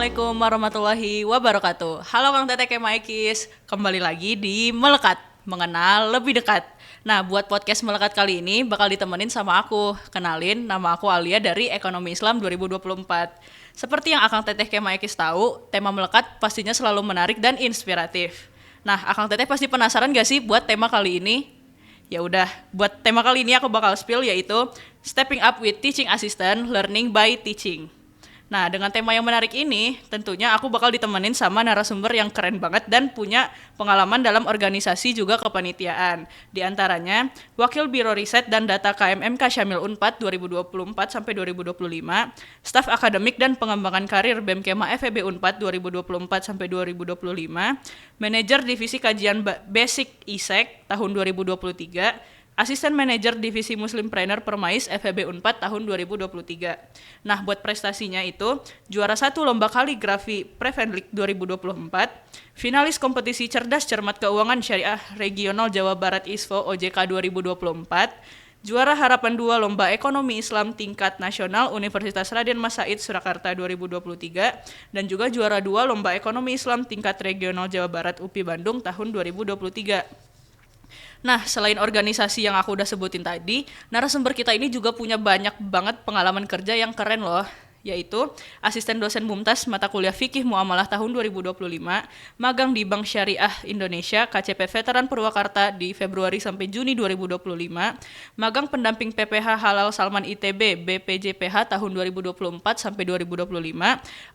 Assalamualaikum warahmatullahi wabarakatuh. Halo Kang Teteh Kemaikis, kembali lagi di Melekat, mengenal lebih dekat. Nah, buat podcast Melekat kali ini bakal ditemenin sama aku. Kenalin, nama aku Alia dari Ekonomi Islam 2024. Seperti yang Akang Teteh Kemaikis tahu, tema Melekat pastinya selalu menarik dan inspiratif. Nah, Akang Teteh pasti penasaran gak sih buat tema kali ini? Ya udah, buat tema kali ini aku bakal spill yaitu Stepping Up with Teaching Assistant, Learning by Teaching. Nah, dengan tema yang menarik ini, tentunya aku bakal ditemenin sama narasumber yang keren banget dan punya pengalaman dalam organisasi juga kepanitiaan. Di antaranya, Wakil Biro Riset dan Data KMMK Syamil Unpad 2024 sampai 2025, Staf Akademik dan Pengembangan Karir BEM Kema FEB Unpad 2024 sampai 2025, Manajer Divisi Kajian Basic ISEK tahun 2023, Asisten Manajer Divisi Muslimpreneur Permais FEB Unpad tahun 2023. Nah, buat prestasinya itu, juara 1 Lomba Kaligrafi Prevenlik 2024, finalis kompetisi Cerdas Cermat Keuangan Syariah Regional Jawa Barat ISFO OJK 2024, juara Harapan 2 Lomba Ekonomi Islam Tingkat Nasional Universitas Raden Mas Said Surakarta 2023, dan juga juara 2 Lomba Ekonomi Islam Tingkat Regional Jawa Barat UPI Bandung tahun 2023. Nah, selain organisasi yang aku udah sebutin tadi, narasumber kita ini juga punya banyak banget pengalaman kerja yang keren loh, yaitu asisten dosen Mumtaz mata kuliah Fikih Muamalah tahun 2025, magang di Bank Syariah Indonesia KCP Veteran Purwakarta di Februari sampai Juni 2025, magang pendamping PPH Halal Salman ITB BPJPH tahun 2024 sampai 2025,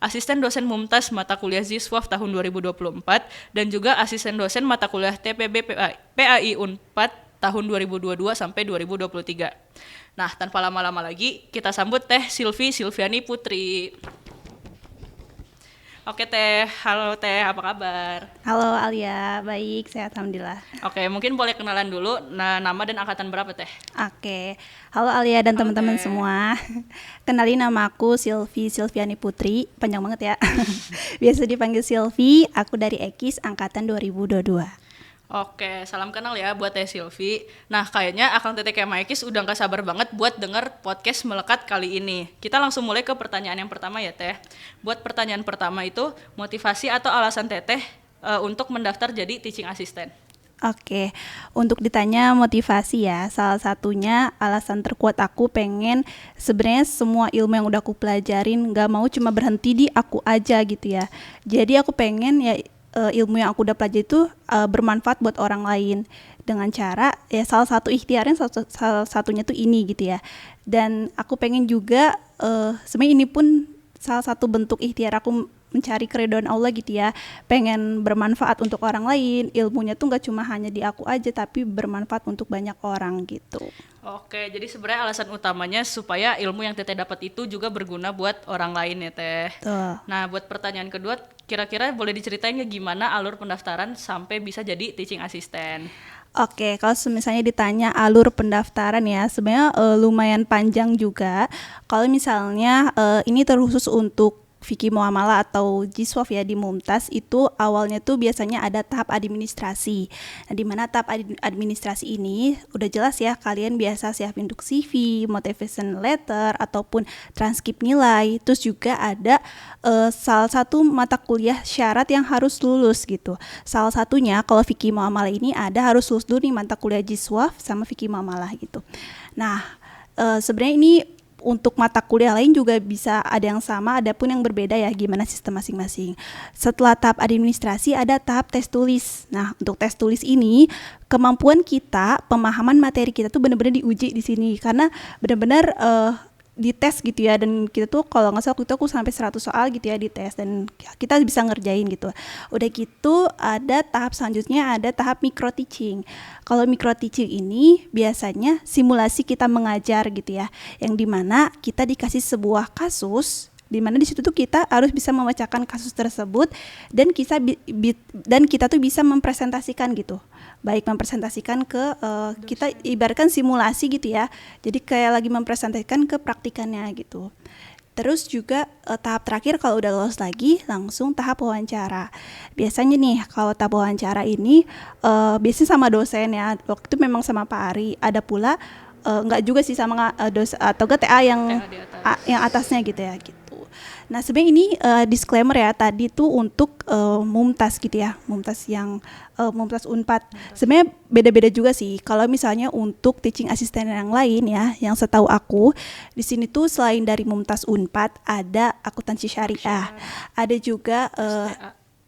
asisten dosen Mumtaz mata kuliah Ziswaf tahun 2024, dan juga asisten dosen mata kuliah TPB PAI Unpad tahun 2022 sampai 2023. Nah, tanpa lama-lama lagi, kita sambut Teh Silviani Putri. Oke Teh, halo Teh, apa kabar? Halo Alia, baik, sehat alhamdulillah. Oke, mungkin boleh kenalan dulu, nama dan angkatan berapa Teh? Oke, halo Alia dan Halo, teman-teman Teh. semua. Kenalin, nama aku Silviani Putri, panjang banget ya. Biasa dipanggil Silvi, aku dari Ekis angkatan 2022. Oke, salam kenal ya buat Teh Silvi. Nah, kayaknya Akang Teteh Kemaikis udah gak sabar banget buat denger podcast Melekat kali ini. Kita langsung mulai ke pertanyaan yang pertama ya Teh. Buat pertanyaan pertama itu, motivasi atau alasan Teteh untuk mendaftar jadi teaching assistant? Oke, untuk ditanya motivasi ya, salah satunya alasan terkuat aku pengen sebenarnya semua ilmu yang udah aku pelajarin gak mau cuma berhenti di aku aja gitu ya. Jadi aku pengen ya ilmu yang aku udah pelajari itu bermanfaat buat orang lain dengan cara ya salah satu ikhtiarnya salah satunya tuh ini gitu ya. Dan aku pengen juga sebenarnya ini pun salah satu bentuk ikhtiar aku mencari keridhaan Allah gitu ya, pengen bermanfaat untuk orang lain, ilmunya tuh gak cuma hanya di aku aja tapi bermanfaat untuk banyak orang gitu. Oke, jadi sebenarnya alasan utamanya supaya ilmu yang Teteh dapat itu juga berguna buat orang lain ya Teh. Tuh. Nah, buat pertanyaan kedua, kira-kira boleh diceritain nggak gimana alur pendaftaran sampai bisa jadi teaching assistant? Oke, kalau misalnya ditanya alur pendaftaran ya, sebenarnya lumayan panjang juga. Kalau misalnya ini terkhusus untuk Fikih Muamalah atau Jiswaf ya di Mumtaz, itu awalnya tuh biasanya ada tahap administrasi. Nah, di mana tahap administrasi ini udah jelas ya, kalian biasa siapin untuk CV, motivation letter ataupun transkrip nilai. Terus juga ada salah satu mata kuliah syarat yang harus lulus gitu. Salah satunya kalau Fikih Muamalah ini ada harus lulus dulu nih mata kuliah Jiswaf sama Fikih Muamalah gitu. Nah, sebenarnya ini untuk mata kuliah lain juga bisa ada yang sama, ada pun yang berbeda ya gimana sistem masing-masing. Setelah tahap administrasi ada tahap tes tulis. Nah, untuk tes tulis ini kemampuan kita, pemahaman materi kita tuh benar-benar diuji di sini karena benar-benar dites gitu ya, dan kita tuh kalau nggak salah waktu itu aku sampai 100 soal gitu ya dites dan kita bisa ngerjain gitu. Udah gitu ada tahap selanjutnya, ada tahap micro teaching. Kalau micro teaching ini biasanya simulasi kita mengajar gitu ya, yang dimana kita dikasih sebuah kasus di mana di situ tuh kita harus bisa membacakan kasus tersebut dan kita tuh bisa mempresentasikan gitu, baik mempresentasikan ke kita ibaratkan simulasi gitu ya, jadi kayak lagi mempresentasikan ke praktikannya gitu. Terus juga tahap terakhir kalau udah lolos lagi langsung tahap wawancara. Biasanya nih kalau tahap wawancara ini biasanya sama dosen ya, waktu itu memang sama Pak Ari, ada pula enggak juga sih sama dosen atau TA yang TA di atas. yang atasnya gitu ya gitu. Nah, sebenarnya ini disclaimer ya, tadi tuh untuk Mumtaz gitu ya, Mumtaz yang Mumtaz Unpad. Sebenarnya beda-beda juga sih. Kalau misalnya untuk teaching assistant yang lain ya, yang setahu aku di sini tuh selain dari Mumtaz Unpad ada akuntansi syariah, ada juga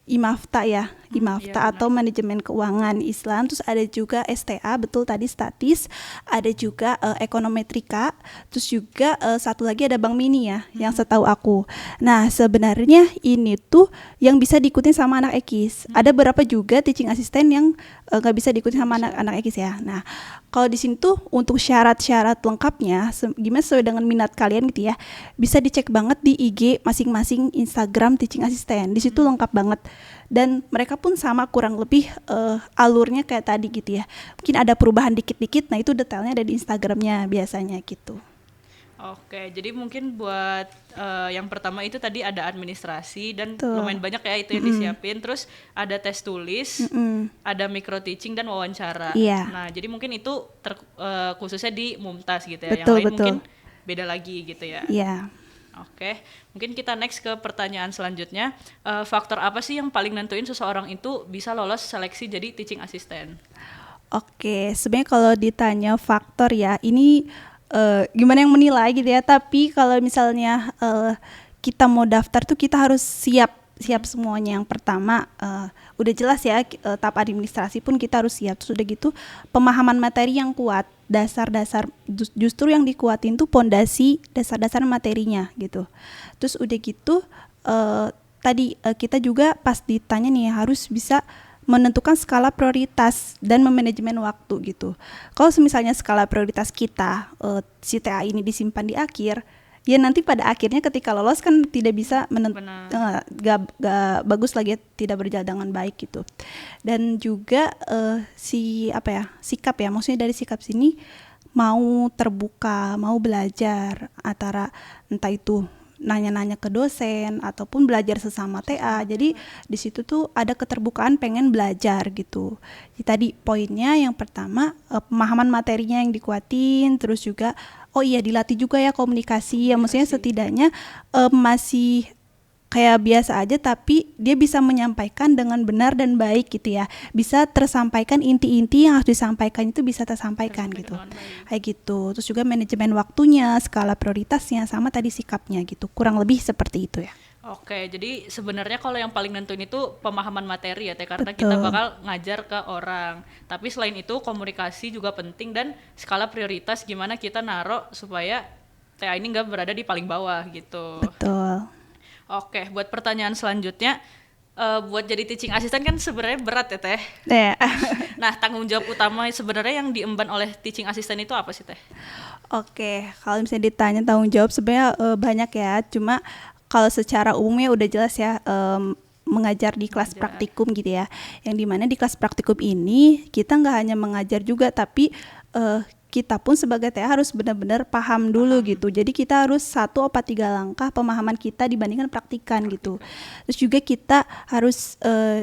IMAFTA ya, IMAFTA iya, atau manajemen keuangan Islam, terus ada juga STA, betul tadi statis, ada juga ekonometrika, terus juga satu lagi ada Bank Mini ya, yang setahu aku. Nah, sebenarnya ini tuh yang bisa diikutin sama anak ekis. Ada beberapa juga teaching assistant yang nggak bisa diikutin sama anak ekis ya. Nah, kalau di sini tuh untuk syarat-syarat lengkapnya, gimana sesuai dengan minat kalian gitu ya, bisa dicek banget di IG masing-masing Instagram teaching assistant. Di situ lengkap banget. Dan mereka pun sama kurang lebih alurnya kayak tadi gitu ya. Mungkin ada perubahan dikit-dikit, nah itu detailnya ada di Instagramnya biasanya gitu. Oke, jadi mungkin buat yang pertama itu tadi ada administrasi dan Tuh. lumayan banyak ya itu yang disiapin. Terus ada tes tulis, ada micro teaching dan wawancara. Iya. Nah, jadi mungkin itu khususnya di Mumtaz gitu ya. Betul, Yang lain betul. mungkin beda lagi gitu ya. Iya. Oke, mungkin kita next ke pertanyaan selanjutnya. Faktor apa sih yang paling nentuin seseorang itu bisa lolos seleksi jadi teaching assistant? Oke, sebenarnya kalau ditanya faktor ya, ini gimana yang menilai gitu ya. Tapi kalau misalnya kita mau daftar tuh kita harus siap semuanya. Yang pertama udah jelas ya, tahap administrasi pun kita harus siap. Terus udah gitu pemahaman materi yang kuat, dasar-dasar, justru yang dikuatin tuh pondasi dasar-dasar materinya gitu. Terus udah gitu tadi kita juga pas ditanya nih harus bisa menentukan skala prioritas dan memanajemen waktu gitu. Kalau misalnya skala prioritas kita si TA ini disimpan di akhir, ya nanti pada akhirnya ketika lolos kan tidak bisa gak bagus lagi, tidak berjalan dengan baik gitu. Dan juga sikap ya, maksudnya dari sikap sini mau terbuka, mau belajar antara entah itu nanya-nanya ke dosen ataupun belajar sesama TA. Jadi di situ tuh ada keterbukaan pengen belajar gitu. Jadi tadi poinnya yang pertama pemahaman materinya yang dikuatin, terus juga dilatih juga ya komunikasi. Ya maksudnya setidaknya masih kayak biasa aja tapi dia bisa menyampaikan dengan benar dan baik gitu ya. Bisa tersampaikan inti-inti yang harus disampaikan itu bisa tersampaikan gitu. Kayak gitu. Terus juga manajemen waktunya, skala prioritasnya sama tadi sikapnya gitu. Kurang lebih seperti itu ya. Oke, jadi sebenarnya kalau yang paling nentuin itu pemahaman materi ya Teh, karena Betul. kita bakal ngajar ke orang. Tapi selain itu komunikasi juga penting dan skala prioritas gimana kita naruh supaya TA ini nggak berada di paling bawah gitu. Betul. Oke, buat pertanyaan selanjutnya, buat jadi teaching assistant kan sebenarnya berat ya Teh. Nah, tanggung jawab utama sebenarnya yang diemban oleh teaching assistant itu apa sih Teh? Oke, kalau misalnya ditanya tanggung jawab sebenarnya banyak ya. Cuma kalau secara umumnya udah jelas ya, mengajar di kelas praktikum gitu ya. Yang dimana di kelas praktikum ini kita nggak hanya mengajar juga, tapi kita pun sebagai TA harus benar-benar paham dulu gitu. Jadi kita harus 3 langkah pemahaman kita dibandingkan praktikan gitu. Terus juga kita harus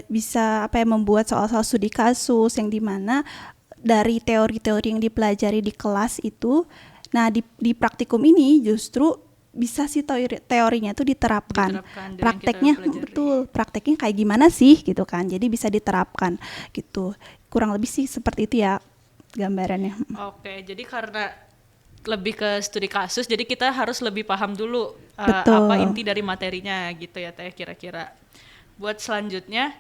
bisa membuat soal-soal studi kasus yang dimana dari teori-teori yang dipelajari di kelas itu, nah di praktikum ini justru bisa sih teorinya tuh diterapkan. Prakteknya betul, prakteknya kayak gimana sih gitu kan. Jadi bisa diterapkan gitu. Kurang lebih sih seperti itu ya gambarannya. Oke, jadi karena lebih ke studi kasus, jadi kita harus lebih paham dulu apa inti dari materinya gitu ya Teh kira-kira. Buat selanjutnya,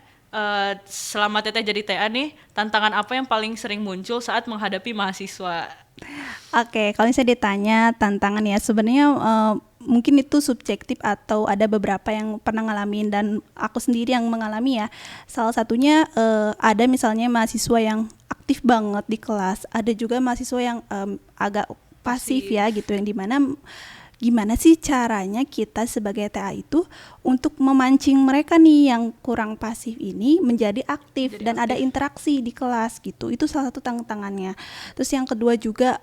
selama Teteh jadi TA nih, tantangan apa yang paling sering muncul saat menghadapi mahasiswa? Oke, kalau misalnya ditanya tantangan ya, sebenarnya mungkin itu subjektif atau ada beberapa yang pernah ngalamin dan aku sendiri yang mengalami ya. Salah satunya ada misalnya mahasiswa yang aktif banget di kelas, ada juga mahasiswa yang agak pasif ya gitu, yang dimana gimana sih caranya kita sebagai TA itu untuk memancing mereka nih yang kurang pasif ini menjadi aktif dan ada interaksi di kelas gitu. Itu salah satu tantangannya. Terus yang kedua juga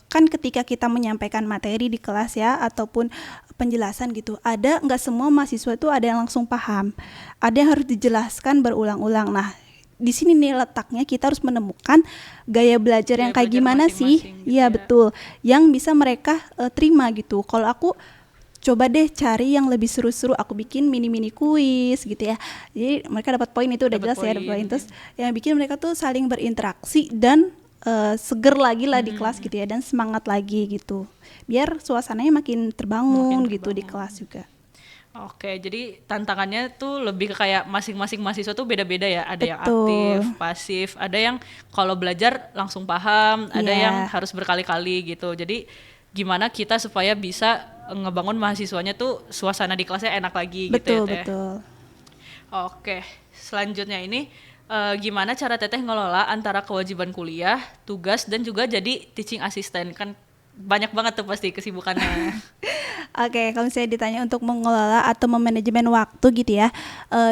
kan ketika kita menyampaikan materi di kelas ya ataupun penjelasan gitu, ada nggak semua mahasiswa itu ada yang langsung paham, ada yang harus dijelaskan berulang-ulang. Nah di sini nih letaknya, kita harus menemukan gaya belajar yang kayak gimana sih, gitu ya betul, yang bisa mereka terima gitu. Kalau aku coba deh cari yang lebih seru-seru, aku bikin mini-mini kuis gitu ya. Jadi mereka dapat poin, itu udah Dapat jelas ya, dapat poin, poin. Terus yang bikin mereka tuh saling berinteraksi dan seger lagi lah di kelas gitu ya, dan semangat lagi gitu. Biar suasananya makin terbangun gitu di kelas juga. Oke, jadi tantangannya tuh lebih ke kayak masing-masing mahasiswa tuh beda-beda ya. Ada yang Betul. aktif, pasif, ada yang kalau belajar langsung paham, ada Iya. yang harus berkali-kali gitu. Jadi gimana kita supaya bisa ngebangun mahasiswanya tuh suasana di kelasnya enak lagi gitu Betul, ya Teh. betul. Oke, selanjutnya ini gimana cara Teteh ngelola antara kewajiban kuliah, tugas, dan juga jadi teaching assistant? Kan banyak banget tuh pasti kesibukannya. Oke, kalau misalnya ditanya untuk mengelola atau memanajemen waktu gitu ya,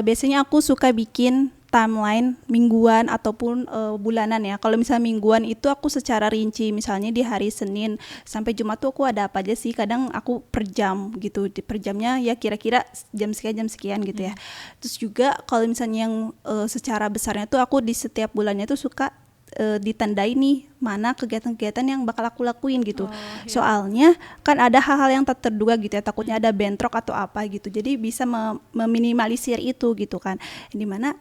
biasanya aku suka bikin timeline mingguan ataupun bulanan ya. Kalau misalnya mingguan itu aku secara rinci, misalnya di hari Senin sampai Jumat tuh aku ada apa aja sih. Kadang aku per jam gitu, per jamnya ya kira-kira jam sekian gitu ya. Terus juga kalau misalnya yang secara besarnya tuh aku di setiap bulannya tuh suka ditandai nih mana kegiatan-kegiatan yang bakal aku lakuin gitu. Soalnya kan ada hal-hal yang tak terduga gitu ya, takutnya ada bentrok atau apa gitu. Jadi bisa meminimalisir itu gitu kan. Dimana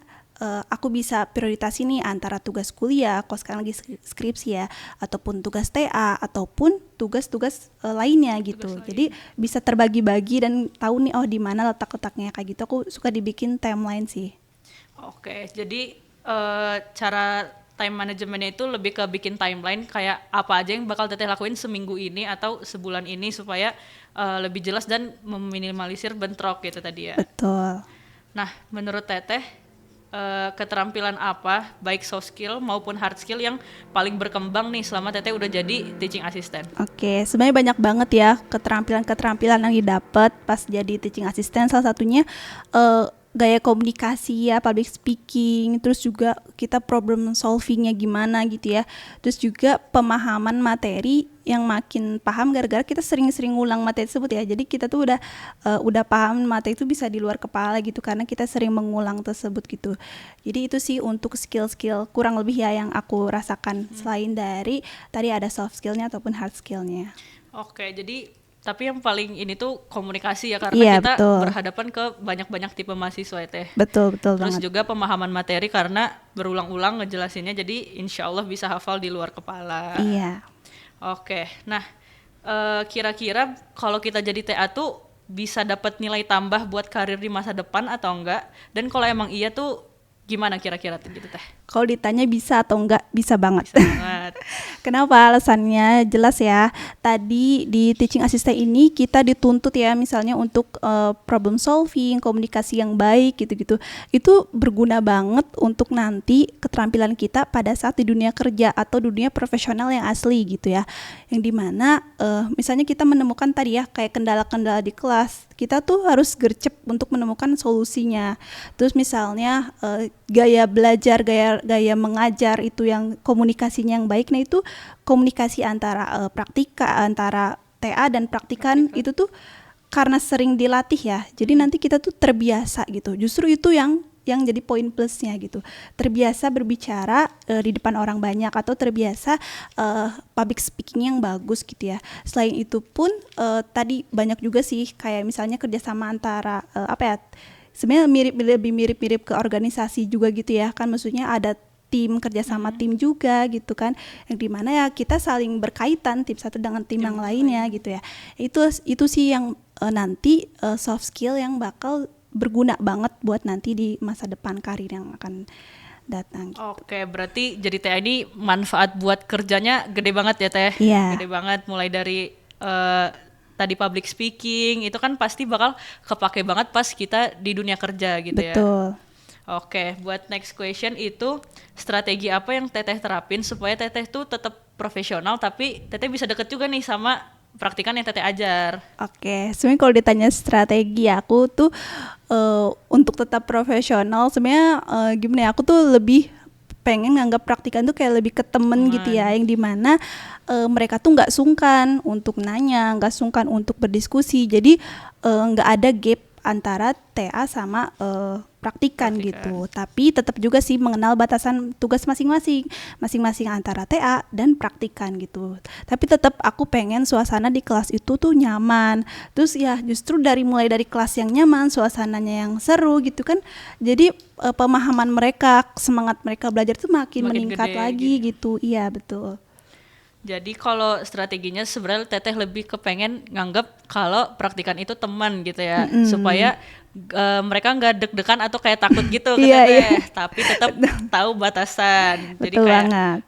aku bisa prioritasi nih antara tugas kuliah, kalau sekarang lagi skripsi ya, ataupun tugas TA, ataupun tugas-tugas lainnya gitu. Jadi bisa terbagi-bagi dan tahu nih di mana letak-letaknya kayak gitu. Aku suka dibikin timeline sih. Oke, jadi cara time manajemennya itu lebih ke bikin timeline kayak apa aja yang bakal Teteh lakuin seminggu ini atau sebulan ini supaya lebih jelas dan meminimalisir bentrok gitu tadi ya. Betul. Nah, menurut Teteh keterampilan apa baik soft skill maupun hard skill yang paling berkembang nih selama Teteh udah jadi teaching assistant? Oke, sebenarnya banyak banget ya keterampilan-keterampilan yang didapat pas jadi teaching assistant. Salah satunya gaya komunikasi ya, public speaking, terus juga kita problem solvingnya gimana gitu ya. Terus juga pemahaman materi yang makin paham gara-gara kita sering-sering ngulang materi tersebut ya. Jadi kita tuh udah paham materi itu bisa di luar kepala gitu karena kita sering mengulang tersebut gitu. Jadi itu sih untuk skill-skill kurang lebih ya yang aku rasakan selain dari tadi ada soft skillnya ataupun hard skillnya. Oke, jadi tapi yang paling ini tuh komunikasi ya karena Iya, kita betul. berhadapan ke banyak-banyak tipe mahasiswa ya Teh. Betul Terus banget. juga pemahaman materi karena berulang-ulang ngejelasinnya jadi insya Allah bisa hafal di luar kepala. Iya. Oke, nah kira-kira kalau kita jadi TA tuh bisa dapat nilai tambah buat karir di masa depan atau enggak? Dan kalau emang iya tuh gimana kira-kira tuh gitu Teh? Kalau ditanya bisa atau enggak, bisa banget. Banget. Kenapa? Alasannya jelas ya. Tadi di teaching assistant ini kita dituntut ya misalnya untuk problem solving, komunikasi yang baik gitu-gitu. Itu berguna banget untuk nanti keterampilan kita pada saat di dunia kerja atau dunia profesional yang asli gitu ya. Yang dimana misalnya kita menemukan tadi ya kayak kendala-kendala di kelas, kita tuh harus gercep untuk menemukan solusinya. Terus misalnya gaya belajar, gaya mengajar itu yang komunikasinya yang baik, nah itu komunikasi antara antara TA dan praktikan itu tuh karena sering dilatih ya, jadi nanti kita tuh terbiasa gitu. Justru itu yang jadi poin plusnya gitu, terbiasa berbicara di depan orang banyak atau terbiasa public speaking yang bagus gitu ya. Selain itu pun tadi banyak juga sih kayak misalnya kerjasama antara sebenarnya lebih mirip ke organisasi juga gitu ya kan, maksudnya ada tim, kerjasama tim juga gitu kan, yang dimana ya kita saling berkaitan tim satu dengan tim yang lainnya gitu ya. Itu sih yang nanti soft skill yang bakal berguna banget buat nanti di masa depan karir yang akan datang. Oke, berarti jadi TA ini manfaat buat kerjanya gede banget ya Teh? Iya. Gede banget, mulai dari tadi public speaking, itu kan pasti bakal kepake banget pas kita di dunia kerja gitu ya. Betul. Oke, buat next question itu strategi apa yang Teteh terapin supaya Teteh tuh tetap profesional tapi Teteh bisa deket juga nih sama praktikan yang Teteh ajar? Oke, sebenarnya kalau ditanya strategi aku tuh untuk tetap profesional sebenarnya gimana ya, aku tuh lebih pengen nganggap praktikan tuh kayak lebih ke temen gitu ya, yang dimana mereka tuh nggak sungkan untuk nanya, nggak sungkan untuk berdiskusi, jadi nggak ada gap antara TA sama praktikan gitu. Tapi tetap juga sih mengenal batasan tugas masing-masing antara TA dan praktikan gitu. Tapi tetap aku pengen suasana di kelas itu tuh nyaman. Terus ya justru mulai dari kelas yang nyaman, suasananya yang seru gitu kan. Jadi pemahaman mereka, semangat mereka belajar tuh makin meningkat gede, lagi gitu. Iya, betul. Jadi kalau strateginya sebenarnya Teteh lebih kepengen nganggap kalau praktikan itu teman gitu ya, supaya mereka nggak deg-degan atau kayak takut gitu ke Iya, Teteh, tapi tetap tahu batasan. Jadi Betul kayak banget.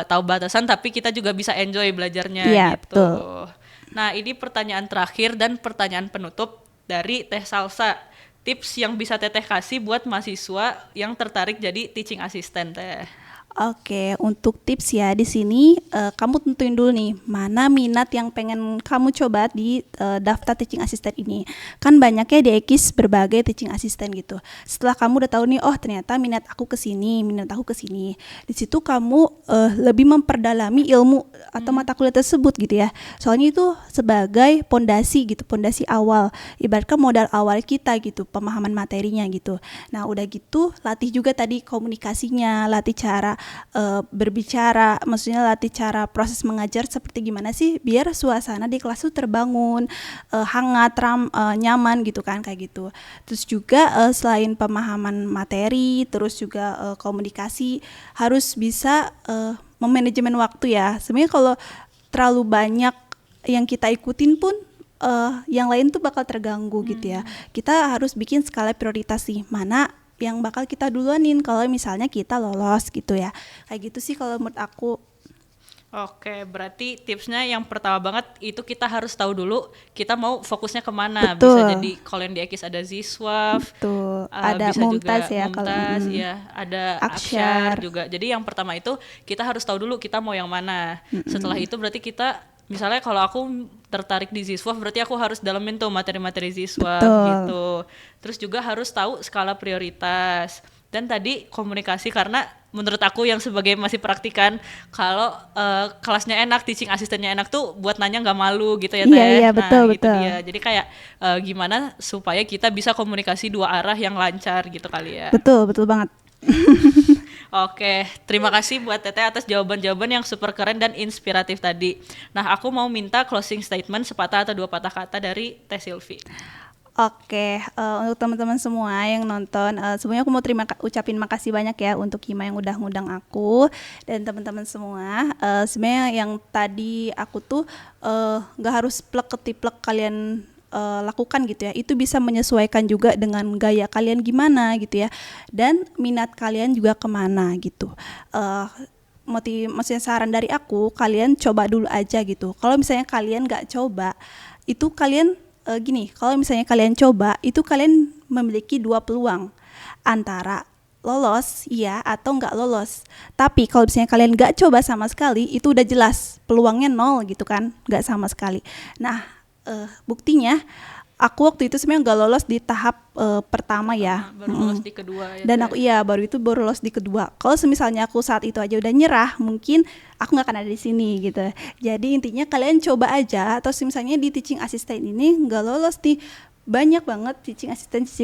tahu batasan tapi kita juga bisa enjoy belajarnya Iya, gitu. betul. Nah, ini pertanyaan terakhir dan pertanyaan penutup dari Teh Salsa. Tips yang bisa Teteh kasih buat mahasiswa yang tertarik jadi teaching assistant, Teh. Oke, untuk tips ya di sini kamu tentuin dulu nih mana minat yang pengen kamu coba di daftar teaching assistant ini. Kan banyak ya di EKIS berbagai teaching assistant gitu. Setelah kamu udah tahu nih, oh ternyata minat aku ke sini. Di situ kamu lebih memperdalami ilmu atau mata kuliah tersebut gitu ya. Soalnya itu sebagai pondasi gitu, pondasi awal. Ibaratkan modal awal kita gitu, pemahaman materinya gitu. Nah, udah gitu latih juga tadi komunikasinya, latih cara berbicara, maksudnya latih cara proses mengajar seperti gimana sih biar suasana di kelas tuh terbangun, hangat, nyaman gitu kan, kayak gitu. Terus juga selain pemahaman materi, terus juga komunikasi harus bisa memanajemen waktu ya. Sebenarnya kalau terlalu banyak yang kita ikutin pun yang lain tuh bakal terganggu gitu ya. Kita harus bikin skala prioritas sih, mana yang bakal kita duluanin kalau misalnya kita lolos gitu ya. Kayak gitu sih kalau menurut aku. Oke, berarti tipsnya yang pertama banget itu kita harus tahu dulu kita mau fokusnya kemana. Betul. Bisa jadi kalau yang di EKIS ada Ziswaf, Betul. Ada bisa Mumtaz juga ya Mumtaz, kalau ya, ada Aksyar Aksyar juga. Jadi yang pertama itu kita harus tahu dulu kita mau yang mana. Setelah itu berarti kita, misalnya kalau aku tertarik di Ziswaf, berarti aku harus dalemin tuh materi-materi Ziswaf gitu. Terus juga harus tahu skala prioritas. Dan tadi komunikasi, karena menurut aku yang sebagai masih praktikan, kalau kelasnya enak, teaching asistennya enak tuh buat nanya nggak malu gitu ya Teh. Iya, betul, Gitu betul. dia. Jadi kayak gimana supaya kita bisa komunikasi dua arah yang lancar gitu kali ya. Betul banget. Oke, terima kasih buat Teteh atas jawaban-jawaban yang super keren dan inspiratif tadi. Nah, aku mau minta closing statement sepatah atau dua patah kata dari Teh Silvi. Oke, untuk teman-teman semua yang nonton, sebenarnya aku mau ucapin makasih banyak ya untuk Hima yang udah ngundang aku dan teman-teman semua. Sebenarnya yang tadi aku tuh nggak harus plek ketiplek kalian lakukan gitu ya. Itu bisa menyesuaikan juga dengan gaya kalian gimana gitu ya, dan minat kalian juga kemana gitu. Maksudnya saran dari aku, kalian coba dulu aja gitu. Kalau misalnya kalian nggak coba, itu kalian gini, kalau misalnya kalian coba, itu kalian memiliki dua peluang antara lolos iya atau nggak lolos. Tapi kalau misalnya kalian nggak coba sama sekali, itu udah jelas peluangnya nol gitu kan, nggak sama sekali. Nah, buktinya aku waktu itu sebenarnya nggak lolos di tahap pertama ya. Baru lolos di kedua ya. Dan aku baru lolos di kedua. Kalau misalnya aku saat itu aja udah nyerah, mungkin aku nggak akan ada di sini gitu. Jadi intinya kalian coba aja. Atau misalnya di teaching assistant ini nggak lolos nih, banyak banget teaching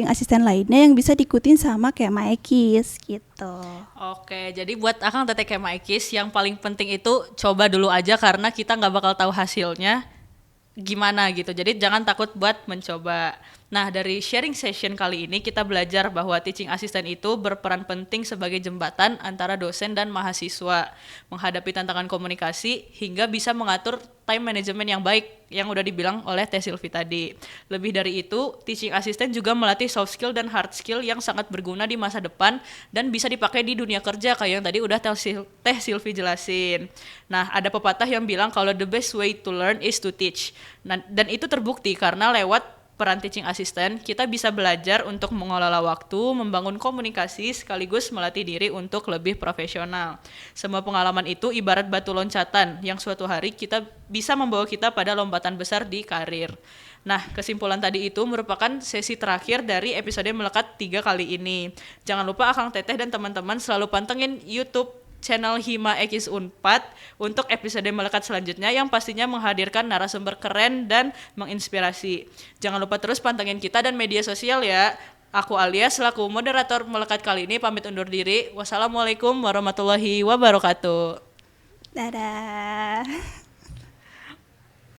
assistant lainnya yang bisa diikutin sama kayak Maekis gitu. Oke, jadi buat Akang Teteh kayak Maekis, yang paling penting itu coba dulu aja karena kita nggak bakal tahu hasilnya gimana gitu. Jadi jangan takut buat mencoba. Nah, dari sharing session kali ini kita belajar bahwa teaching assistant itu berperan penting sebagai jembatan antara dosen dan mahasiswa menghadapi tantangan komunikasi hingga bisa mengatur time management yang baik yang udah dibilang oleh Teh Silvi tadi. Lebih dari itu, teaching assistant juga melatih soft skill dan hard skill yang sangat berguna di masa depan dan bisa dipakai di dunia kerja kayak yang tadi udah Teh Silvi jelasin. Nah, ada pepatah yang bilang kalau the best way to learn is to teach. Nah, dan itu terbukti karena lewat peran teaching assistant, kita bisa belajar untuk mengelola waktu, membangun komunikasi, sekaligus melatih diri untuk lebih profesional. Semua pengalaman itu ibarat batu loncatan yang suatu hari kita bisa membawa kita pada lompatan besar di karir. Nah, kesimpulan tadi itu merupakan sesi terakhir dari episode Melekat 3 kali ini. Jangan lupa Akang Teteh dan teman-teman selalu pantengin YouTube channel Hima EKIS Unpad untuk episode Melekat selanjutnya yang pastinya menghadirkan narasumber keren dan menginspirasi. Jangan lupa terus pantengin kita dan media sosial ya. Aku Alia selaku moderator melekat kali ini pamit undur diri. Wassalamualaikum warahmatullahi wabarakatuh. Dadah.